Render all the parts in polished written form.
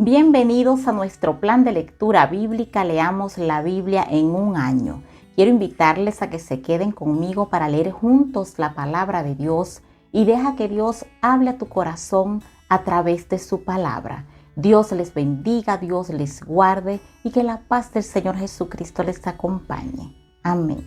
Bienvenidos a nuestro plan de lectura bíblica. Leamos la Biblia en un año. Quiero invitarles a que se queden conmigo para leer juntos la palabra de Dios y deja que Dios hable a tu corazón a través de su palabra. Dios les bendiga, Dios les guarde y que la paz del Señor Jesucristo les acompañe. Amén.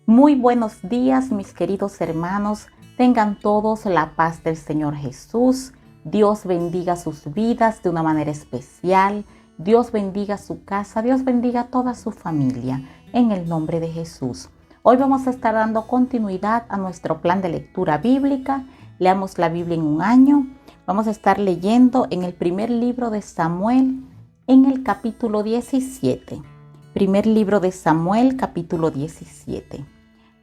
Muy buenos días, mis queridos hermanos. Tengan todos la paz del Señor Jesús. Dios bendiga sus vidas de una manera especial. Dios bendiga su casa. Dios bendiga a toda su familia. En el nombre de Jesús. Hoy vamos a estar dando continuidad a nuestro plan de lectura bíblica. Leamos la Biblia en un año. Vamos a estar leyendo en el primer libro de Samuel, en el capítulo 17. Primer libro de Samuel, capítulo 17.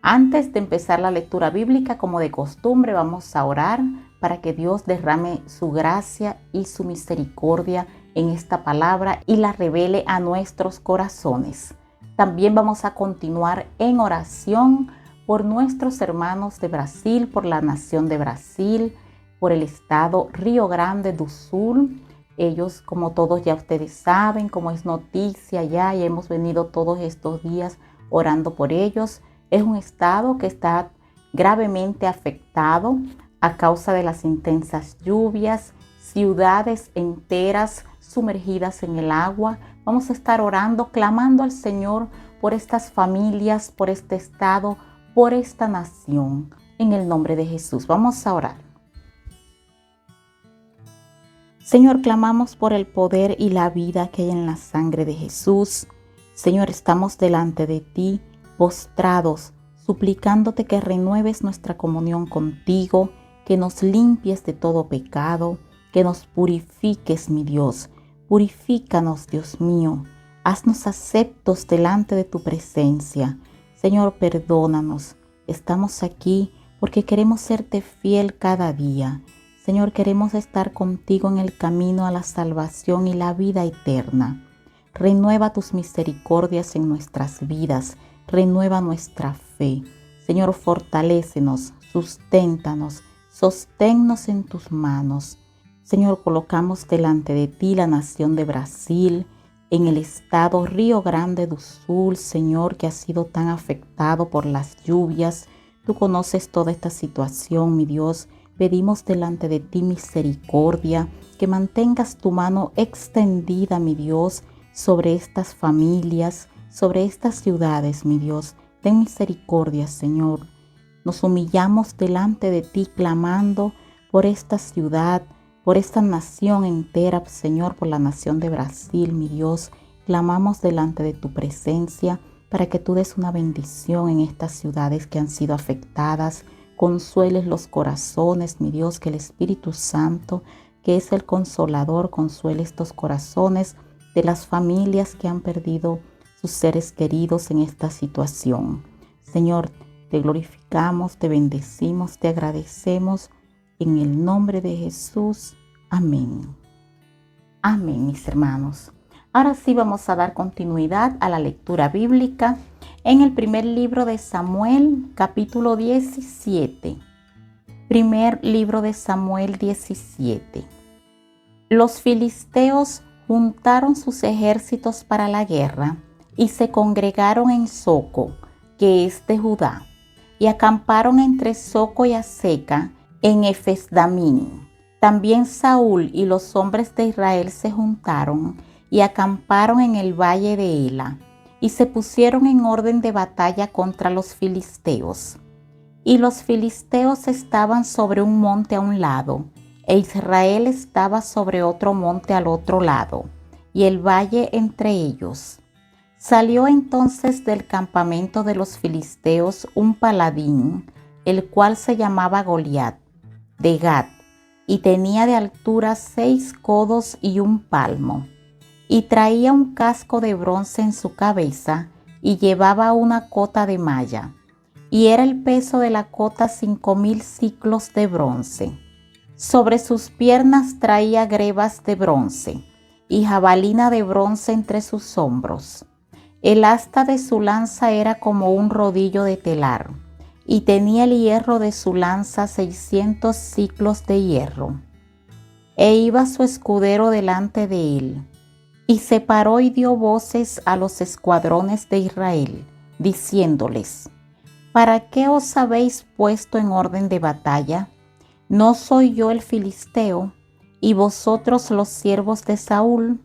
Antes de empezar la lectura bíblica, como de costumbre, vamos a orar para que Dios derrame su gracia y su misericordia en esta palabra y la revele a nuestros corazones. También vamos a continuar en oración por nuestros hermanos de Brasil, por la nación de Brasil, por el estado Río Grande do Sul. Ellos, como todos ya ustedes saben, como es noticia ya y hemos venido todos estos días orando por ellos. Es un estado que está gravemente afectado a causa de las intensas lluvias, ciudades enteras sumergidas en el agua. Vamos a estar orando, clamando al Señor por estas familias, por este estado, por esta nación. En el nombre de Jesús, vamos a orar. Señor, clamamos por el poder y la vida que hay en la sangre de Jesús. Señor, estamos delante de ti, postrados, suplicándote que renueves nuestra comunión contigo, que nos limpies de todo pecado, que nos purifiques, mi Dios. Purifícanos, Dios mío. Haznos aceptos delante de tu presencia. Señor, perdónanos. Estamos aquí porque queremos serte fiel cada día. Señor, queremos estar contigo en el camino a la salvación y la vida eterna. Renueva tus misericordias en nuestras vidas. Renueva nuestra fe. Señor, fortalécenos, susténtanos, sosténnos en tus manos. Señor, colocamos delante de ti la nación de Brasil, en el estado Río Grande do Sul, Señor, que ha sido tan afectado por las lluvias. Tú conoces toda esta situación, mi Dios. Pedimos delante de ti misericordia, que mantengas tu mano extendida, mi Dios, sobre estas familias, sobre estas ciudades, mi Dios. Ten misericordia, Señor. Nos humillamos delante de ti clamando por esta ciudad, por esta nación entera, Señor, por la nación de Brasil, mi Dios. Clamamos delante de tu presencia para que tú des una bendición en estas ciudades que han sido afectadas. Consueles los corazones, mi Dios, que el Espíritu Santo, que es el consolador, consuele estos corazones de las familias que han perdido sus seres queridos en esta situación. Señor, te glorificamos, te bendecimos, te agradecemos en el nombre de Jesús. Amén. Amén, mis hermanos. Ahora sí vamos a dar continuidad a la lectura bíblica en el primer libro de Samuel, capítulo 17. Primer libro de Samuel 17. Los filisteos juntaron sus ejércitos para la guerra y se congregaron en Soco, que es de Judá, y acamparon entre Soco y Azeca en Efesdamín. También Saúl y los hombres de Israel se juntaron y acamparon en el valle de Ela, y se pusieron en orden de batalla contra los filisteos. Y los filisteos estaban sobre un monte a un lado, e Israel estaba sobre otro monte al otro lado, y el valle entre ellos. Salió entonces del campamento de los filisteos un paladín, el cual se llamaba Goliat, de Gat, y tenía de altura 6 codos y 1 palmo, y traía un casco de bronce en su cabeza, y llevaba una cota de malla, y era el peso de la cota 5,000 siclos de bronce. Sobre sus piernas traía grebas de bronce, y jabalina de bronce entre sus hombros. El asta de su lanza era como un rodillo de telar, y tenía el hierro de su lanza 600 siclos de hierro. E iba su escudero delante de él, y se paró y dio voces a los escuadrones de Israel, diciéndoles: ¿Para qué os habéis puesto en orden de batalla? ¿No soy yo el filisteo, y vosotros los siervos de Saúl?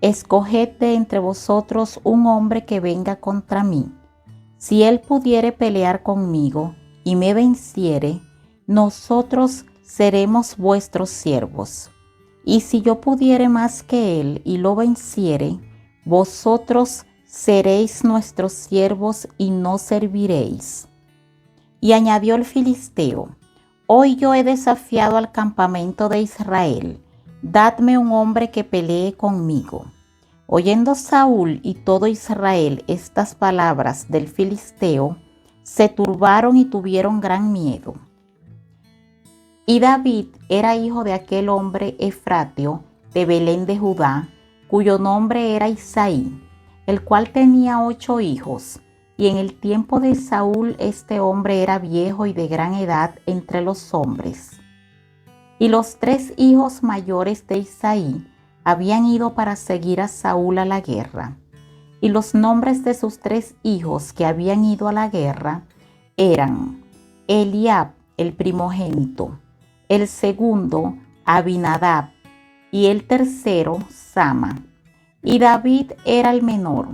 Escoged de entre vosotros un hombre que venga contra mí. Si él pudiere pelear conmigo y me venciere, nosotros seremos vuestros siervos. Y si yo pudiere más que él y lo venciere, vosotros seréis nuestros siervos y no serviréis. Y añadió el filisteo: Hoy yo he desafiado al campamento de Israel, dadme un hombre que pelee conmigo. Oyendo Saúl y todo Israel estas palabras del filisteo, se turbaron y tuvieron gran miedo. Y David era hijo de aquel hombre efrateo de Belén de Judá, cuyo nombre era Isaí, el cual tenía 8 hijos. Y en el tiempo de Saúl este hombre era viejo y de gran edad entre los hombres. Y los 3 hijos mayores de Isaí habían ido para seguir a Saúl a la guerra. Y los nombres de sus 3 hijos que habían ido a la guerra eran Eliab, el primogénito, el segundo Abinadab, y el tercero Sama. Y David era el menor.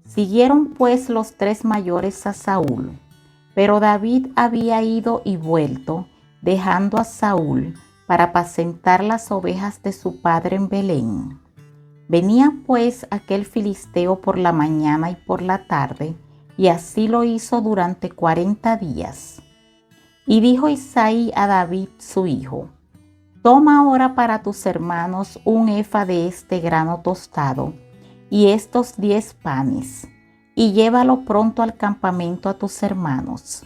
Siguieron pues los 3 mayores a Saúl. Pero David había ido y vuelto, dejando a Saúl para apacentar las ovejas de su padre en Belén. Venía pues aquel filisteo por la mañana y por la tarde, y así lo hizo durante 40 días. Y dijo Isaí a David su hijo: Toma ahora para tus hermanos un efa de este grano tostado, y estos 10 panes, y llévalo pronto al campamento a tus hermanos.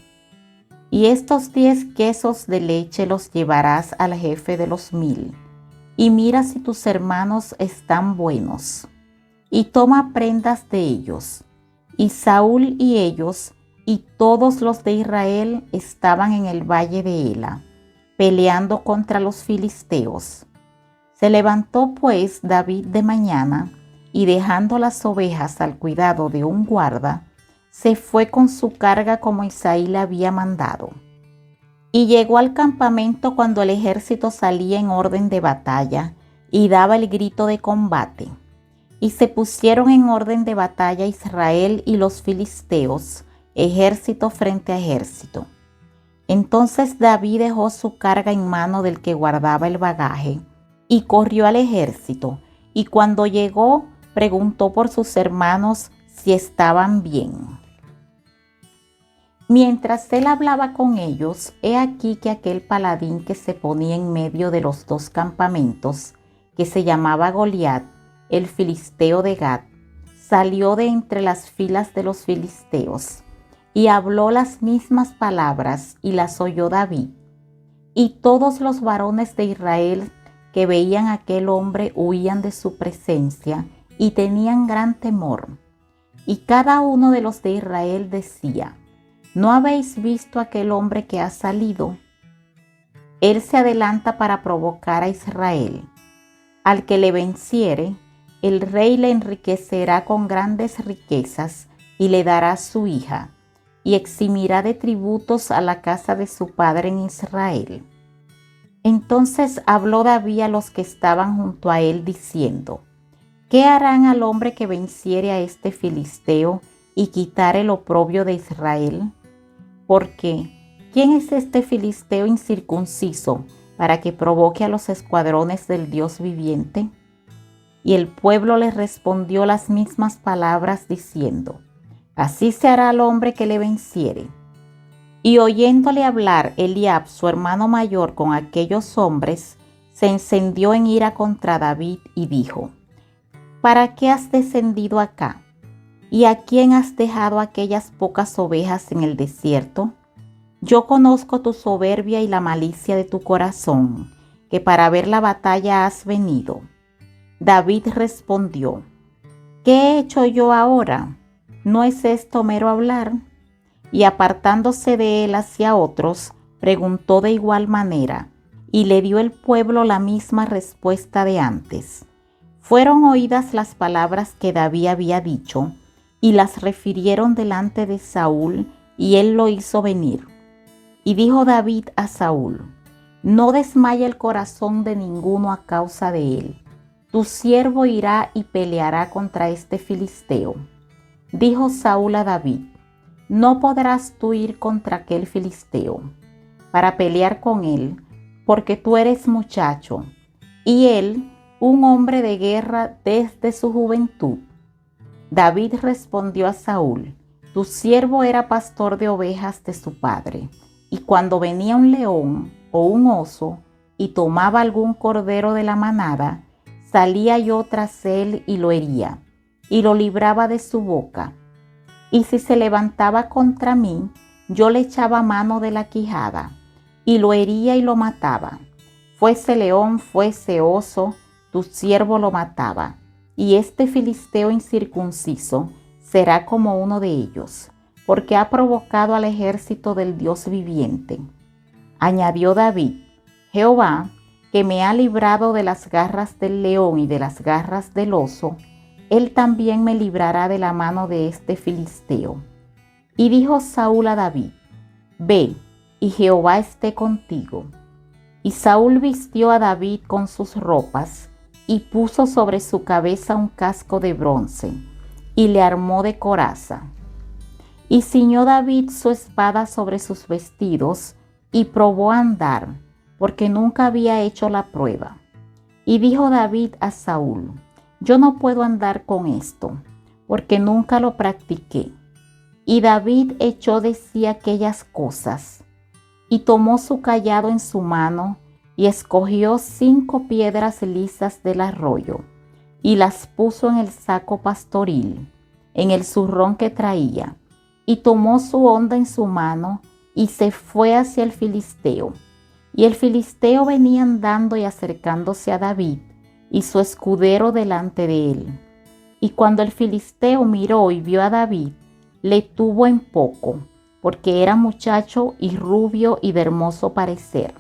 Y estos 10 quesos de leche los llevarás al jefe de los 1000, y mira si tus hermanos están buenos, y toma prendas de ellos. Y Saúl y ellos y todos los de Israel estaban en el valle de Ela, peleando contra los filisteos. Se levantó pues David de mañana, y dejando las ovejas al cuidado de un guarda, se fue con su carga como Isaí le había mandado. Y llegó al campamento cuando el ejército salía en orden de batalla y daba el grito de combate. Y se pusieron en orden de batalla Israel y los filisteos, ejército frente a ejército. Entonces David dejó su carga en mano del que guardaba el bagaje y corrió al ejército, y cuando llegó preguntó por sus hermanos si estaban bien. Mientras él hablaba con ellos, he aquí que aquel paladín que se ponía en medio de los 2 campamentos, que se llamaba Goliat, el filisteo de Gat, salió de entre las filas de los filisteos, y habló las mismas palabras, y las oyó David. Y todos los varones de Israel que veían a aquel hombre huían de su presencia, y tenían gran temor. Y cada uno de los de Israel decía: ¿No habéis visto aquel hombre que ha salido? Él se adelanta para provocar a Israel. Al que le venciere, el rey le enriquecerá con grandes riquezas y le dará su hija, y eximirá de tributos a la casa de su padre en Israel. Entonces habló David a los que estaban junto a él, diciendo: ¿Qué harán al hombre que venciere a este filisteo y quitare el oprobio de Israel? Porque, ¿quién es este filisteo incircunciso para que provoque a los escuadrones del Dios viviente? Y el pueblo le respondió las mismas palabras, diciendo: Así se hará al hombre que le venciere. Y oyéndole hablar Eliab, su hermano mayor, con aquellos hombres, se encendió en ira contra David y dijo: ¿Para qué has descendido acá? ¿Y a quién has dejado aquellas pocas ovejas en el desierto? Yo conozco tu soberbia y la malicia de tu corazón, que para ver la batalla has venido. David respondió: ¿Qué he hecho yo ahora? ¿No es esto mero hablar? y apartándose de él hacia otros, preguntó de igual manera, y le dio el pueblo la misma respuesta de antes. Fueron oídas las palabras que David había dicho, y las refirieron delante de Saúl, y él lo hizo venir. Y dijo David a Saúl: no desmaye el corazón de ninguno a causa de él. Tu siervo irá y peleará contra este filisteo. Dijo Saúl a David: no podrás tú ir contra aquel filisteo para pelear con él, porque tú eres muchacho, y él un hombre de guerra desde su juventud. David respondió a Saúl: tu siervo era pastor de ovejas de su padre, y cuando venía un león o un oso y tomaba algún cordero de la manada, salía yo tras él y lo hería, y lo libraba de su boca. Y si se levantaba contra mí, yo le echaba mano de la quijada, y lo hería y lo mataba. Fuese león, fuese oso, tu siervo lo mataba. Y este filisteo incircunciso será como uno de ellos, porque ha provocado al ejército del Dios viviente. Añadió David: Jehová, que me ha librado de las garras del león y de las garras del oso, él también me librará de la mano de este filisteo. Y dijo Saúl a David: ve, y Jehová esté contigo. Y Saúl vistió a David con sus ropas, y puso sobre su cabeza un casco de bronce, y le armó de coraza. Y ciñó David su espada sobre sus vestidos, y probó a andar, porque nunca había hecho la prueba. Y dijo David a Saúl: yo no puedo andar con esto, porque nunca lo practiqué. Y David echó de sí aquellas cosas, y tomó su cayado en su mano, y escogió 5 piedras lisas del arroyo, y las puso en el saco pastoril, en el zurrón que traía, y tomó su honda en su mano, y se fue hacia el filisteo. Y el filisteo venía andando y acercándose a David, y su escudero delante de él. Y cuando el filisteo miró y vio a David, le tuvo en poco, porque era muchacho y rubio y de hermoso parecer.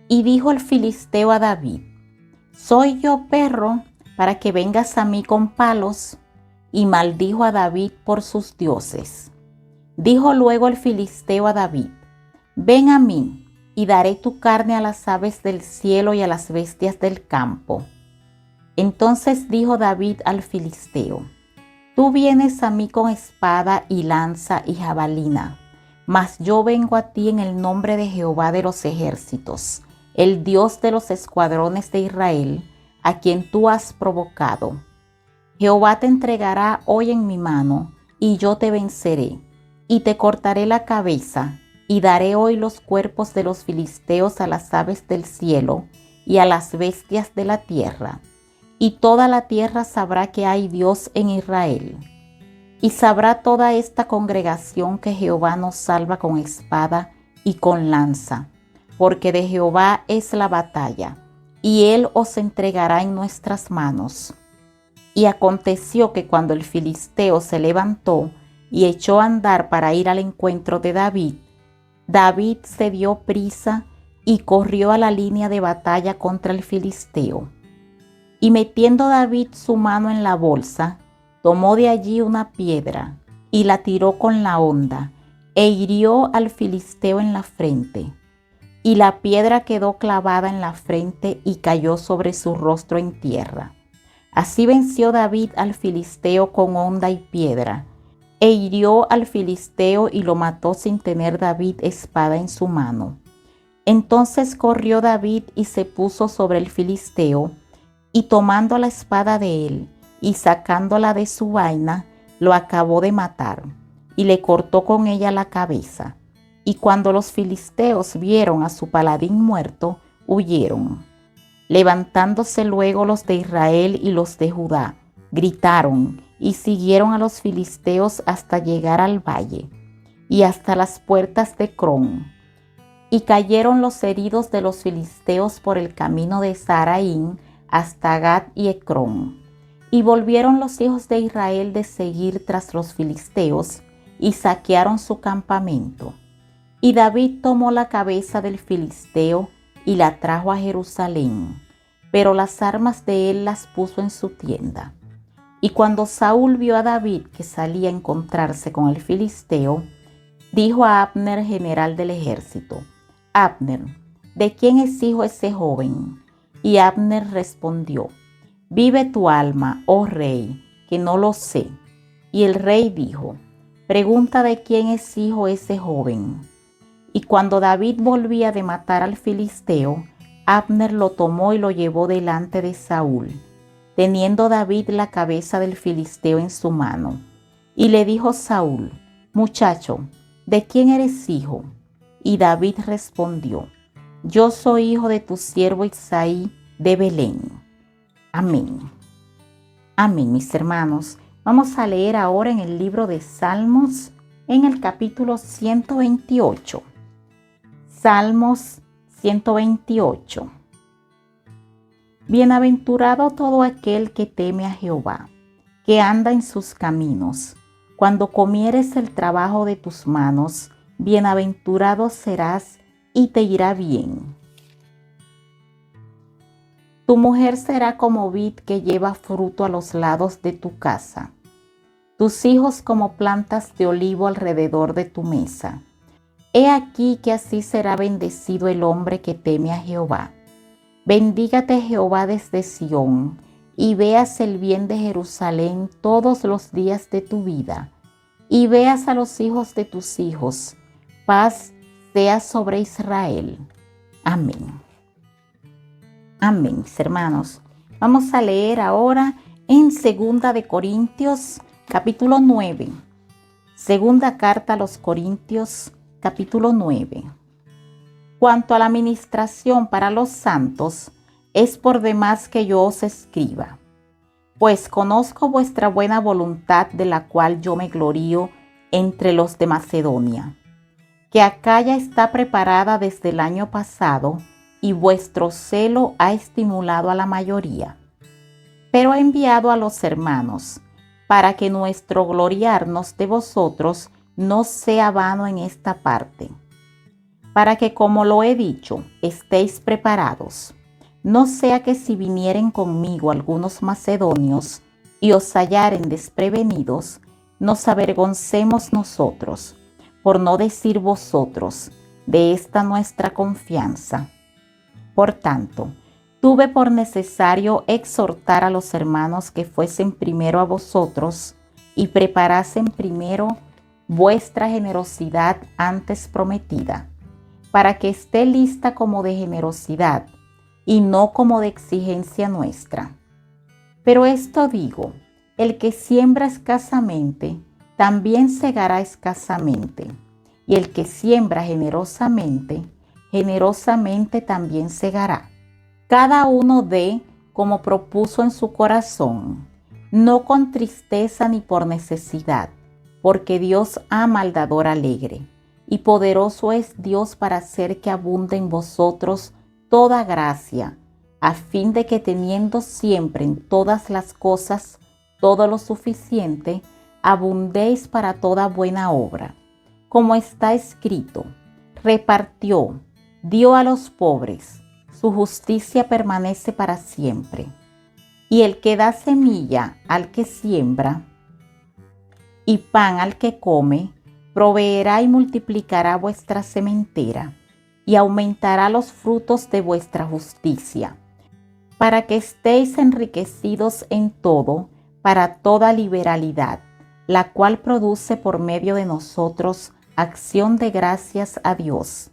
Y dijo el filisteo a David: ¿soy yo perro para que vengas a mí con palos? Y maldijo a David por sus dioses. Dijo luego el filisteo a David: ven a mí, y daré tu carne a las aves del cielo y a las bestias del campo. Entonces dijo David al filisteo: tú vienes a mí con espada y lanza y jabalina, mas yo vengo a ti en el nombre de Jehová de los ejércitos, el Dios de los escuadrones de Israel, a quien tú has provocado. Jehová te entregará hoy en mi mano, y yo te venceré, y te cortaré la cabeza, y daré hoy los cuerpos de los filisteos a las aves del cielo y a las bestias de la tierra. Y toda la tierra sabrá que hay Dios en Israel. Y sabrá toda esta congregación que Jehová nos salva con espada y con lanza, porque de Jehová es la batalla, y él os entregará en nuestras manos. Y aconteció que cuando el filisteo se levantó y echó a andar para ir al encuentro de David, David se dio prisa y corrió a la línea de batalla contra el filisteo. Y metiendo David su mano en la bolsa, tomó de allí una piedra y la tiró con la honda, e hirió al filisteo en la frente. Y la piedra quedó clavada en la frente y cayó sobre su rostro en tierra. Así venció David al filisteo con honda y piedra, e hirió al filisteo y lo mató sin tener David espada en su mano. Entonces corrió David y se puso sobre el filisteo, y tomando la espada de él y sacándola de su vaina, lo acabó de matar, y le cortó con ella la cabeza. Y cuando los filisteos vieron a su paladín muerto, huyeron. Levantándose luego los de Israel y los de Judá, gritaron y siguieron a los filisteos hasta llegar al valle y hasta las puertas de Crón. Y cayeron los heridos de los filisteos por el camino de Saraín hasta Gat y Ecrón. Y volvieron los hijos de Israel de seguir tras los filisteos y saquearon su campamento. Y David tomó la cabeza del filisteo y la trajo a Jerusalén, pero las armas de él las puso en su tienda. Y cuando Saúl vio a David que salía a encontrarse con el filisteo, dijo a Abner, general del ejército: Abner, ¿de quién es hijo ese joven? Y Abner respondió: Vive tu alma, oh rey, que no lo sé. Y el rey dijo: Pregunta de quién es hijo ese joven. Y cuando David volvía de matar al filisteo, Abner lo tomó y lo llevó delante de Saúl, teniendo David la cabeza del filisteo en su mano. Y le dijo Saúl: Muchacho, ¿de quién eres hijo? Y David respondió: Yo soy hijo de tu siervo Isaí de Belén. Amén. Amén, mis hermanos. Vamos a leer ahora en el libro de Salmos, en el capítulo 128. Salmos 128. Bienaventurado todo aquel que teme a Jehová, que anda en sus caminos. Cuando comieres el trabajo de tus manos, bienaventurado serás y te irá bien. Tu mujer será como vid que lleva fruto a los lados de tu casa, tus hijos como plantas de olivo alrededor de tu mesa. He aquí que así será bendecido el hombre que teme a Jehová. Bendígate Jehová desde Sión, y veas el bien de Jerusalén todos los días de tu vida, y veas a los hijos de tus hijos. Paz sea sobre Israel. Amén. Amén, mis hermanos. Vamos a leer ahora en 2 de Corintios, capítulo 9. Segunda carta a los Corintios, capítulo 9. Cuanto a la ministración para los santos, es por demás que yo os escriba, pues conozco vuestra buena voluntad, de la cual yo me glorío entre los de Macedonia, que Acaya está preparada desde el año pasado, y vuestro celo ha estimulado a la mayoría. Pero he enviado a los hermanos, para que nuestro gloriarnos de vosotros no sea vano en esta parte, para que, como lo he dicho, estéis preparados. No sea que si vinieren conmigo algunos macedonios y os hallaren desprevenidos, nos avergoncemos nosotros, por no decir vosotros, de esta nuestra confianza. Por tanto, tuve por necesario exhortar a los hermanos que fuesen primero a vosotros y preparasen primero vuestra generosidad antes prometida, para que esté lista como de generosidad y no como de exigencia nuestra. Pero esto digo: el que siembra escasamente, también segará escasamente, y el que siembra generosamente, generosamente también segará. Cada uno dé como propuso en su corazón, no con tristeza ni por necesidad, porque Dios ama al dador alegre, y poderoso es Dios para hacer que abunde en vosotros toda gracia, a fin de que, teniendo siempre en todas las cosas todo lo suficiente, abundéis para toda buena obra. Como está escrito: repartió, dio a los pobres, su justicia permanece para siempre. Y el que da semilla al que siembra y pan al que come, proveerá y multiplicará vuestra sementera, y aumentará los frutos de vuestra justicia, para que estéis enriquecidos en todo, para toda liberalidad, la cual produce por medio de nosotros acción de gracias a Dios.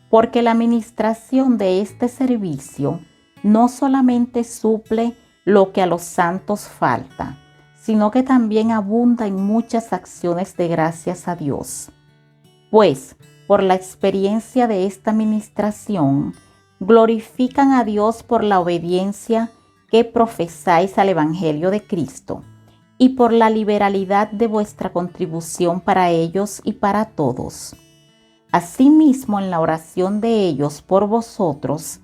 Porque la administración de este servicio no solamente suple lo que a los santos falta, sino que también abunda en muchas acciones de gracias a Dios. Pues, por la experiencia de esta administración, glorifican a Dios por la obediencia que profesáis al Evangelio de Cristo, y por la liberalidad de vuestra contribución para ellos y para todos. Asimismo, en la oración de ellos por vosotros,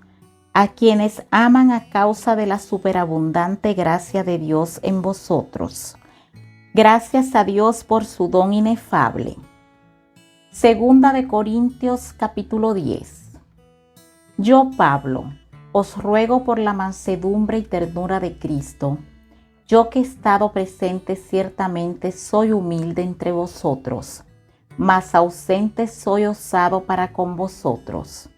a quienes aman a causa de la superabundante gracia de Dios en vosotros. Gracias a Dios por su don inefable. Segunda de Corintios capítulo 10. Yo, Pablo, os ruego por la mansedumbre y ternura de Cristo, yo que he estado presente ciertamente soy humilde entre vosotros, mas ausente soy osado para con vosotros.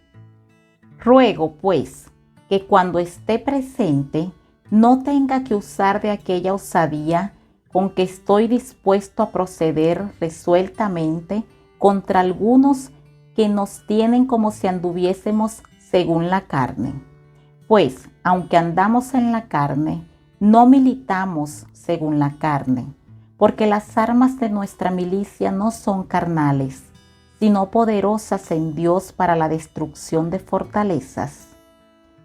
Ruego, pues, que cuando esté presente no tenga que usar de aquella osadía con que estoy dispuesto a proceder resueltamente contra algunos que nos tienen como si anduviésemos según la carne. Pues, aunque andamos en la carne, no militamos según la carne, porque las armas de nuestra milicia no son carnales, sino poderosas en Dios para la destrucción de fortalezas,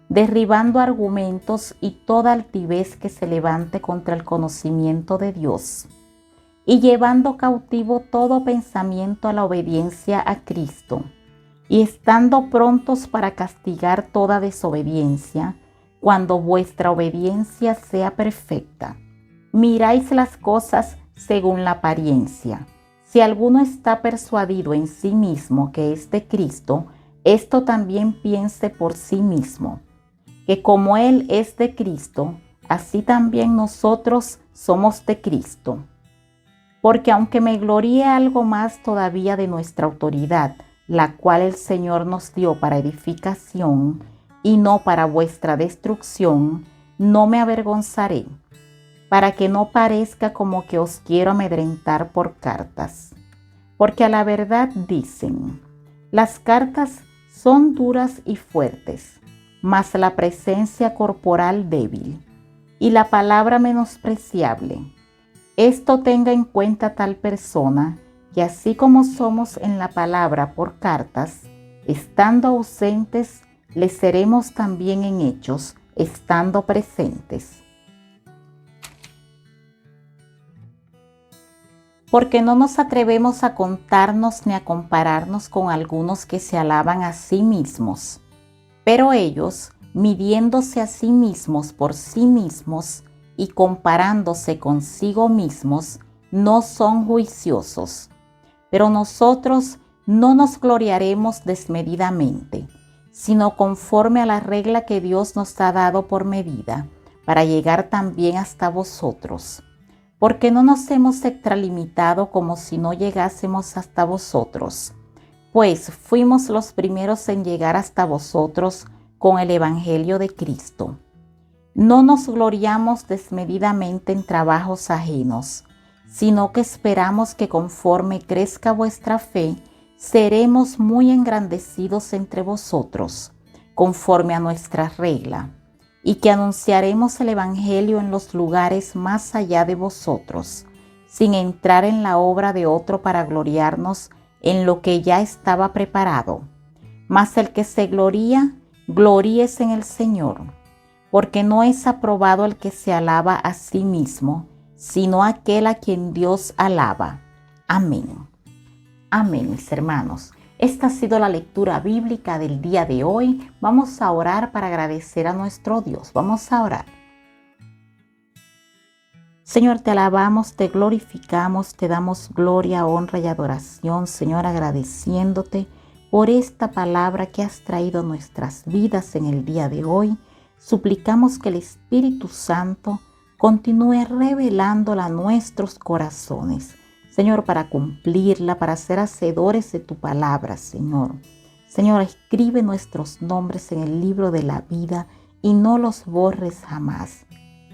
derribando argumentos y toda altivez que se levante contra el conocimiento de Dios, y llevando cautivo todo pensamiento a la obediencia a Cristo, y estando prontos para castigar toda desobediencia, cuando vuestra obediencia sea perfecta. Miráis las cosas según la apariencia. Si alguno está persuadido en sí mismo que es de Cristo, esto también piense por sí mismo, que como Él es de Cristo, así también nosotros somos de Cristo. Porque aunque me gloríe algo más todavía de nuestra autoridad, la cual el Señor nos dio para edificación y no para vuestra destrucción, no me avergonzaré, para que no parezca como que os quiero amedrentar por cartas. Porque a la verdad dicen, las cartas son duras y fuertes, mas la presencia corporal débil, y la palabra menospreciable. Esto tenga en cuenta tal persona, que así como somos en la palabra por cartas, estando ausentes, le seremos también en hechos, estando presentes. Porque no nos atrevemos a contarnos ni a compararnos con algunos que se alaban a sí mismos, pero ellos, midiéndose a sí mismos por sí mismos y comparándose consigo mismos, no son juiciosos. Pero nosotros no nos gloriaremos desmedidamente, sino conforme a la regla que Dios nos ha dado por medida, para llegar también hasta vosotros. Porque no nos hemos extralimitado como si no llegásemos hasta vosotros, pues fuimos los primeros en llegar hasta vosotros con el Evangelio de Cristo. No nos gloriamos desmedidamente en trabajos ajenos, sino que esperamos que conforme crezca vuestra fe, seremos muy engrandecidos entre vosotros, conforme a nuestra regla, y que anunciaremos el Evangelio en los lugares más allá de vosotros, sin entrar en la obra de otro para gloriarnos en lo que ya estaba preparado. Mas el que se gloría, gloríese en el Señor, porque no es aprobado el que se alaba a sí mismo, sino aquel a quien Dios alaba. Amén. Amén, mis hermanos. Esta ha sido la lectura bíblica del día de hoy. Vamos a orar para agradecer a nuestro Dios. Vamos a orar. Señor, te alabamos, te glorificamos, te damos gloria, honra y adoración, Señor, agradeciéndote por esta palabra que has traído a nuestras vidas en el día de hoy. Suplicamos que el Espíritu Santo continúe revelándola a nuestros corazones, Señor, para cumplirla, para ser hacedores de tu palabra, Señor. Señor, escribe nuestros nombres en el libro de la vida y no los borres jamás.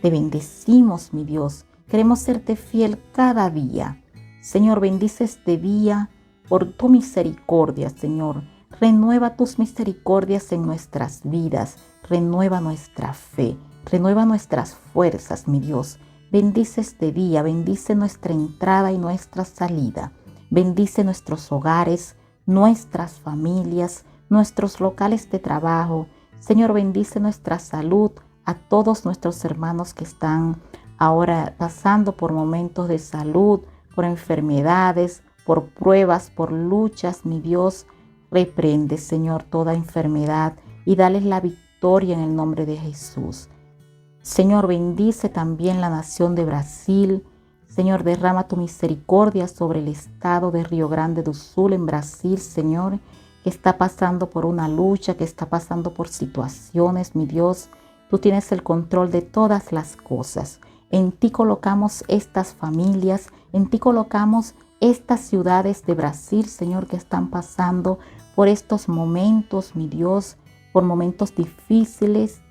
Te bendecimos, mi Dios. Queremos serte fiel cada día. Señor, bendice este día por tu misericordia, Señor. Renueva tus misericordias en nuestras vidas. Renueva nuestra fe. Renueva nuestras fuerzas, mi Dios. Bendice este día. Bendice nuestra entrada y nuestra salida. Bendice nuestros hogares, nuestras familias, nuestros locales de trabajo. Señor, bendice nuestra salud, a todos nuestros hermanos que están ahora pasando por momentos de salud, por enfermedades, por pruebas, por luchas, mi Dios. Reprende, Señor, toda enfermedad y dales la victoria victoria en el nombre de Jesús. Señor, bendice también la nación de Brasil. Señor, derrama tu misericordia sobre el estado de Río Grande do Sul en Brasil, Señor, que está pasando por una lucha, que está pasando por situaciones, mi Dios. Tú tienes el control de todas las cosas. En ti colocamos estas familias, en ti colocamos estas ciudades de Brasil, Señor, que están pasando por estos momentos, mi Dios, por momentos difíciles,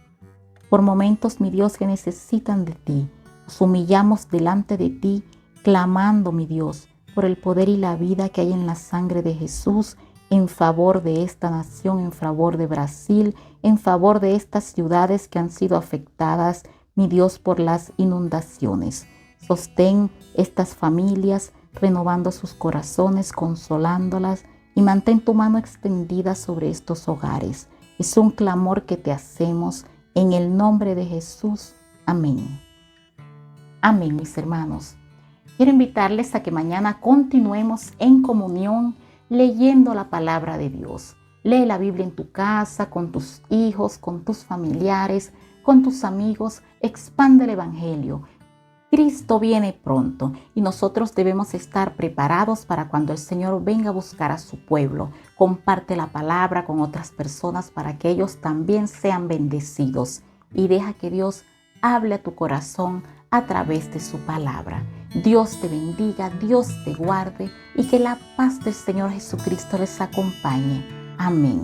por momentos, mi Dios, que necesitan de ti. Nos humillamos delante de ti, clamando, mi Dios, por el poder y la vida que hay en la sangre de Jesús, en favor de esta nación, en favor de Brasil, en favor de estas ciudades que han sido afectadas, mi Dios, por las inundaciones. Sostén estas familias, renovando sus corazones, consolándolas, y mantén tu mano extendida sobre estos hogares. Es un clamor que te hacemos en el nombre de Jesús. Amén. Amén, mis hermanos. Quiero invitarles a que mañana continuemos en comunión leyendo la palabra de Dios. Lee la Biblia en tu casa, con tus hijos, con tus familiares, con tus amigos. Expande el Evangelio. Cristo viene pronto y nosotros debemos estar preparados para cuando el Señor venga a buscar a su pueblo. Comparte la palabra con otras personas para que ellos también sean bendecidos y deja que Dios hable a tu corazón a través de su palabra. Dios te bendiga, Dios te guarde y que la paz del Señor Jesucristo les acompañe. Amén.